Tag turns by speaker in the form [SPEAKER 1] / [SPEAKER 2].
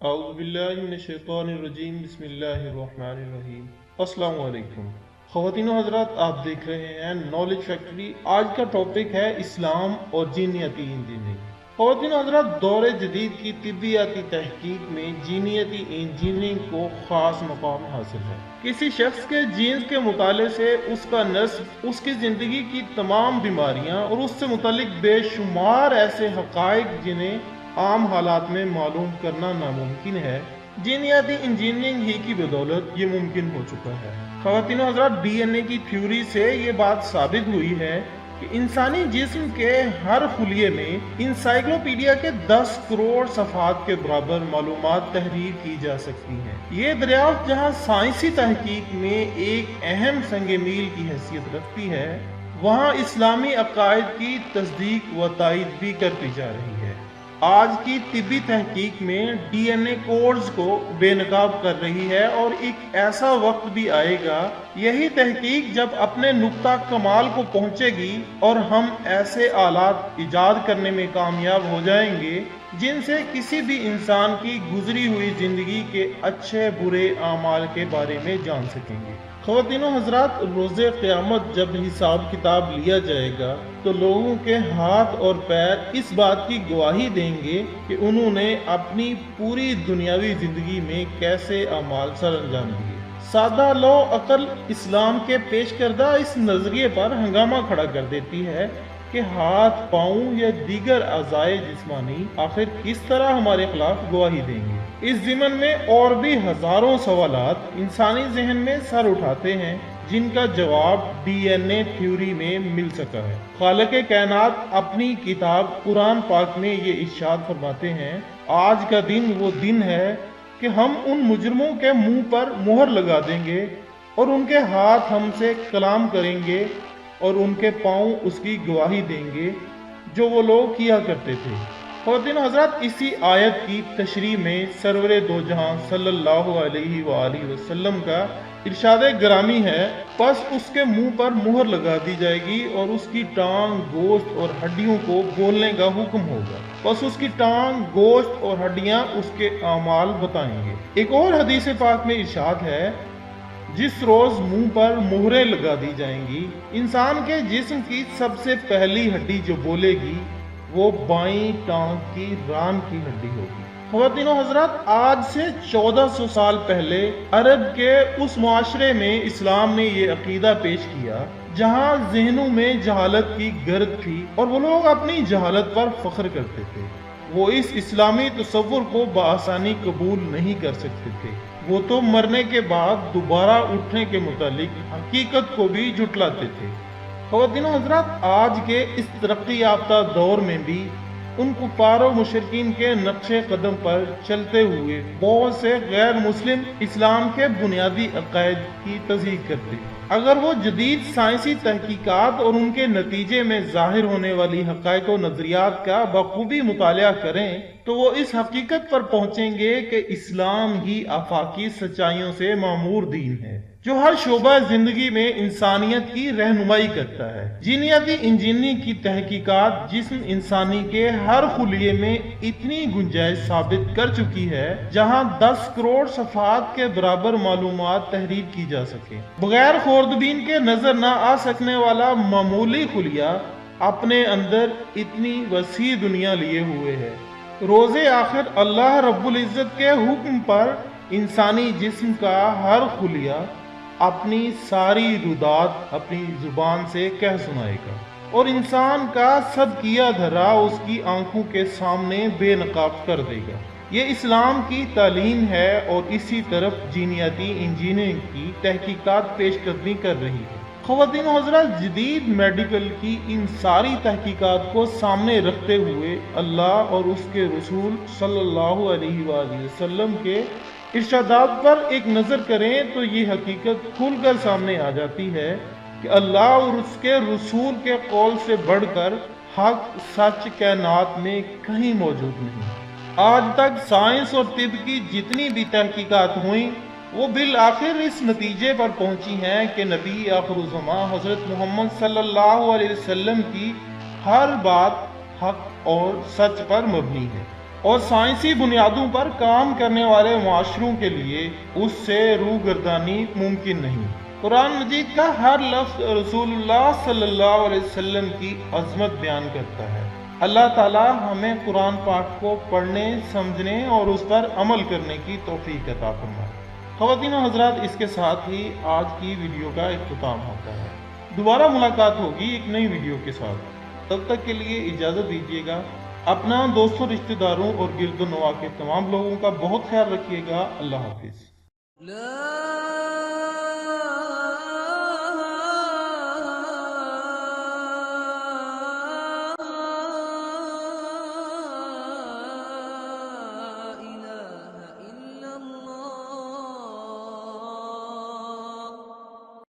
[SPEAKER 1] اعوذ باللہ من الشیطان الرجیم بسم اللہ الرحمن الرحیم۔ السلام علیکم خواتین و حضرات، آپ دیکھ رہے ہیں نالج فیکٹری۔ آج کا ٹاپک ہے اسلام اور جینیاتی انجینئرنگ۔ خواتین و حضرات، دور جدید کی طبیاتی تحقیق میں جینیاتی انجینئرنگ کو خاص مقام حاصل ہے۔ کسی شخص کے جینز کے مطالعے سے اس کا نسب، اس کی زندگی کی تمام بیماریاں اور اس سے متعلق بے شمار ایسے حقائق جنہیں عام حالات میں معلوم کرنا ناممکن ہے، جینیاتی انجینئرنگ ہی کی بدولت یہ ممکن ہو چکا ہے۔ خواتین و حضرات، ڈی این اے کی تھیوری سے یہ بات ثابت ہوئی ہے کہ انسانی جسم کے ہر خلیے میں انسائکلوپیڈیا کے 10 کروڑ صفحات کے برابر معلومات تحریر کی جا سکتی ہیں۔ یہ دریافت جہاں سائنسی تحقیق میں ایک اہم سنگ میل کی حیثیت رکھتی ہے، وہاں اسلامی عقائد کی تصدیق و تائید بھی کرتی جا رہی ہے۔ آج کی طبی تحقیق میں ڈی این اے کوڈز کو بے نقاب کر رہی ہے، اور ایک ایسا وقت بھی آئے گا، یہی تحقیق جب اپنے نقطہ کمال کو پہنچے گی اور ہم ایسے آلات ایجاد کرنے میں کامیاب ہو جائیں گے جن سے کسی بھی انسان کی گزری ہوئی زندگی کے اچھے برے اعمال کے بارے میں جان سکیں گے۔ خواتین و حضرات، روز قیامت جب حساب کتاب لیا جائے گا تو لوگوں کے ہاتھ اور پیر اس بات کی گواہی دیں گے کہ انہوں نے اپنی پوری دنیاوی زندگی میں کیسے اعمال سر انجام دیے۔ سادہ لو عقل اسلام کے پیش کردہ اس نظریے پر ہنگامہ کھڑا کر دیتی ہے کہ ہاتھ، پاؤں یا دیگر اعضائے جسمانی آخر کس طرح ہمارے خلاف گواہی دیں گے۔ اس ضمن میں اور بھی ہزاروں سوالات انسانی ذہن میں سر اٹھاتے ہیں جن کا جواب ڈی این اے تھیوری میں مل سکا ہے۔ خالق کائنات اپنی کتاب قرآن پاک میں یہ ارشاد فرماتے ہیں، آج کا دن وہ دن ہے کہ ہم ان مجرموں کے منہ پر مہر لگا دیں گے اور ان کے ہاتھ ہم سے کلام کریں گے اور ان کے پاؤں اس کی گواہی دیں گے جو وہ لوگ کیا کرتے تھے۔ خواتین و حضرات، اسی آیت کی تشریح میں سرور دو جہاں صلی اللہ علیہ وآلہ وسلم کا ارشاد گرامی ہے، پس اس کے منہ پر مہر لگا دی جائے گی اور اس کی ٹانگ، گوشت اور ہڈیوں کو بولنے کا حکم ہوگا، پس اس کی ٹانگ، گوشت اور ہڈیاں اس کے اعمال بتائیں گے۔ ایک اور حدیث پاک میں ارشاد ہے، جس روز منہ پر مہریں لگا دی جائیں گی، انسان کے جسم کی سب سے پہلی ہڈی جو بولے گی وہ بائیں ٹانگ کی ران کی ہڈی ہوگی۔ خواتین و حضرات، آج سے 1400 سال پہلے عرب کے اس معاشرے میں اسلام نے یہ عقیدہ پیش کیا جہاں ذہنوں میں جہالت کی گرد تھی اور وہ لوگ اپنی جہالت پر فخر کرتے تھے۔ وہ اس اسلامی تصور کو بآسانی قبول نہیں کر سکتے تھے۔ وہ تو مرنے کے بعد دوبارہ اٹھنے کے متعلق حقیقت کو بھی جھٹلاتے تھے۔ خواتین و حضرات، آج کے اس ترقی یافتہ دور میں بھی ان کفار و مشرکین کے نقش قدم پر چلتے ہوئے بہت سے غیر مسلم اسلام کے بنیادی عقائد کی تصدیق کرتے ہیں۔ اگر وہ جدید سائنسی تحقیقات اور ان کے نتیجے میں ظاہر ہونے والی حقائق و نظریات کا بخوبی مطالعہ کریں تو وہ اس حقیقت پر پہنچیں گے کہ اسلام ہی آفاقی سچائیوں سے معمور دین ہے جو ہر شعبہ زندگی میں انسانیت کی رہنمائی کرتا ہے۔ جینیاتی انجینئرنگ کی تحقیقات جسم انسانی کے ہر خلیے میں اتنی گنجائش ثابت کر چکی ہے جہاں 10 کروڑ صفحات کے برابر معلومات تحریر کی جا سکے۔ بغیر خوردبین کے نظر نہ آ سکنے والا معمولی خلیہ اپنے اندر اتنی وسیع دنیا لیے ہوئے ہے۔ روز آخر اللہ رب العزت کے حکم پر انسانی جسم کا ہر خلیہ اپنی ساری رودات اپنی زبان سے کہہ سنائے گا اور انسان کا سب کیا دھرا اس کی آنکھوں کے سامنے بے نقاب کر دے گا۔ یہ اسلام کی تعلیم ہے اور اسی طرف جینیاتی انجینئرنگ کی تحقیقات پیش قدمی کر رہی ہے۔ خواتین و حضرات، جدید میڈیکل کی ان ساری تحقیقات کو سامنے رکھتے ہوئے اللہ اور اس کے رسول صلی اللہ علیہ وآلہ وسلم کے ارشادات پر ایک نظر کریں تو یہ حقیقت کھل کر سامنے آ جاتی ہے کہ اللہ اور اس کے رسول کے قول سے بڑھ کر حق، سچ کائنات میں کہیں موجود نہیں۔ آج تک سائنس اور طب کی جتنی بھی تحقیقات ہوئیں وہ بالآخر اس نتیجے پر پہنچی ہیں کہ نبی آخر الزماں حضرت محمد صلی اللہ علیہ وسلم کی ہر بات حق اور سچ پر مبنی ہے۔ اور سائنسی بنیادوں پر کام کرنے والے معاشروں کے لیے اس سے روگردانی ممکن نہیں۔ قرآن مجید کا ہر لفظ رسول اللہ صلی اللہ علیہ وسلم کی عظمت بیان کرتا ہے۔ اللہ تعالی ہمیں قرآن پاک کو پڑھنے، سمجھنے اور اس پر عمل کرنے کی توفیق عطا فرمائے۔ خواتین و حضرات، اس کے ساتھ ہی آج کی ویڈیو کا اختتام ہوتا ہے۔ دوبارہ ملاقات ہوگی ایک نئی ویڈیو کے ساتھ، تب تک کے لیے اجازت دیجیے گا۔ اپنا دوستوں، رشتہ داروں اور گرد و نواح کے تمام لوگوں کا بہت خیال رکھیے گا۔ اللہ حافظ۔